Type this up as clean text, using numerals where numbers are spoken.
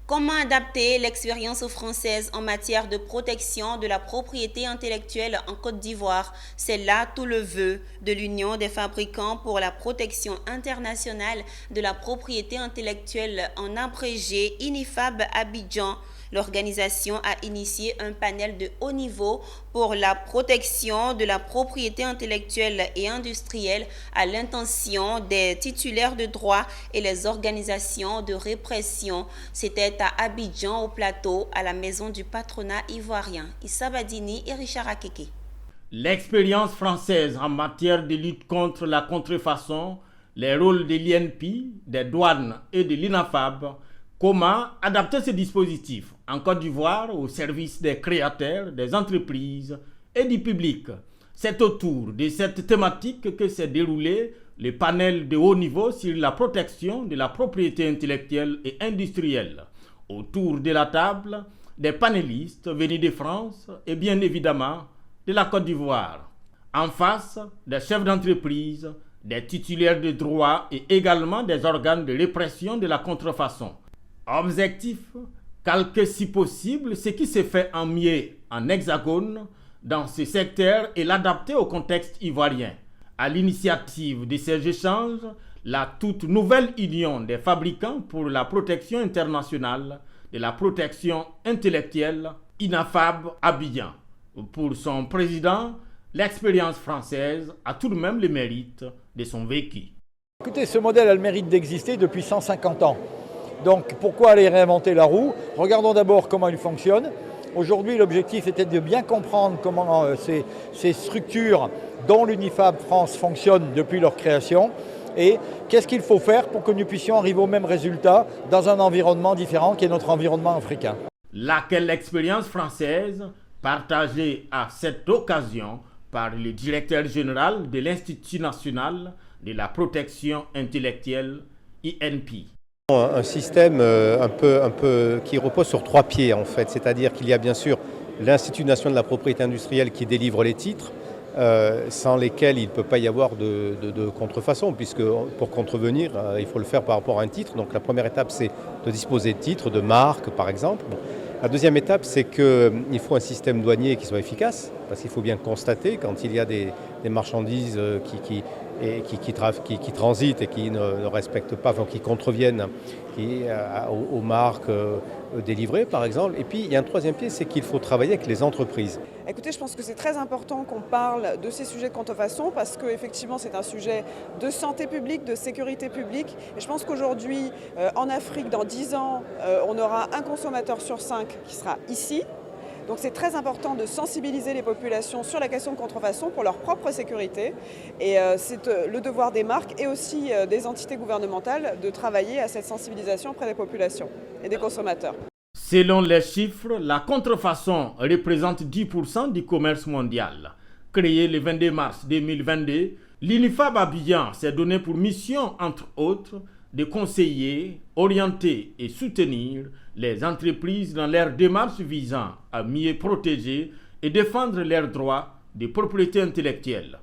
Comment adapter l'expérience française en matière de protection de la propriété intellectuelle en Côte d'Ivoire? C'est là tout le vœu de l'Union des fabricants pour la protection internationale de la propriété intellectuelle en abrégé INIFAB Abidjan. L'organisation a initié un panel de haut niveau pour la protection de la propriété intellectuelle et industrielle à l'intention des titulaires de droits et les organisations de répression. C'était à Abidjan, au plateau, à la maison du patronat ivoirien. Issa Badini et Richard Akeke. L'expérience française en matière de lutte contre la contrefaçon, les rôles de l'INP, des douanes et de l'INAFAB. Comment adapter ce dispositif en Côte d'Ivoire au service des créateurs, des entreprises et du public? C'est autour de cette thématique que s'est déroulé le panel de haut niveau sur la protection de la propriété intellectuelle et industrielle. Autour de la table, des panélistes venus de France et bien évidemment de la Côte d'Ivoire. En face, des chefs d'entreprise, des titulaires de droits et également des organes de répression de la contrefaçon. Objectif, calquer si possible ce qui se fait en mieux en hexagone dans ce secteur et l'adapter au contexte ivoirien. À l'initiative de ces échanges, la toute nouvelle Union des fabricants pour la protection internationale de la protection intellectuelle, INAFAB Abidjan. Pour son président, l'expérience française a tout de même le mérite de son vécu. Écoutez, ce modèle a le mérite d'exister depuis 150 ans. Donc pourquoi aller réinventer la roue? Regardons d'abord comment il fonctionne. Aujourd'hui, l'objectif était de bien comprendre comment ces structures, dont l'UNIFAB France, fonctionnent depuis leur création et qu'est-ce qu'il faut faire pour que nous puissions arriver au même résultat dans un environnement différent qui est notre environnement africain. Laquelle expérience française partagée à cette occasion par le directeur général de l'Institut national de la protection intellectuelle, INP. Un système qui repose sur 3 pieds en fait, c'est-à-dire qu'il y a bien sûr l'Institut national de la propriété industrielle qui délivre les titres, sans lesquels il ne peut pas y avoir de contrefaçon, puisque pour contrevenir, il faut le faire par rapport à un titre. Donc la première étape, c'est de disposer de titres, de marques par exemple. La deuxième étape, c'est qu'il faut un système douanier qui soit efficace, parce qu'il faut bien constater quand il y a des marchandises qui transitent et qui ne respectent pas, enfin qui contreviennent aux marques délivrées par exemple. Et puis il y a un troisième pied, c'est qu'il faut travailler avec les entreprises. Écoutez, je pense que c'est très important qu'on parle de ces sujets de contrefaçon parce qu'effectivement c'est un sujet de santé publique, de sécurité publique. Et je pense qu'aujourd'hui, en Afrique, dans 10 ans, on aura un consommateur sur 5 qui sera ici. Donc c'est très important de sensibiliser les populations sur la question de contrefaçon pour leur propre sécurité. Et c'est le devoir des marques et aussi des entités gouvernementales de travailler à cette sensibilisation auprès des populations et des consommateurs. Selon les chiffres, la contrefaçon représente 10% du commerce mondial. Créée le 22 mars 2022, l'INIFAB Abidjan s'est donné pour mission, entre autres, de conseiller, orienter et soutenir les entreprises dans leurs démarches visant à mieux protéger et défendre leurs droits de propriété intellectuelle.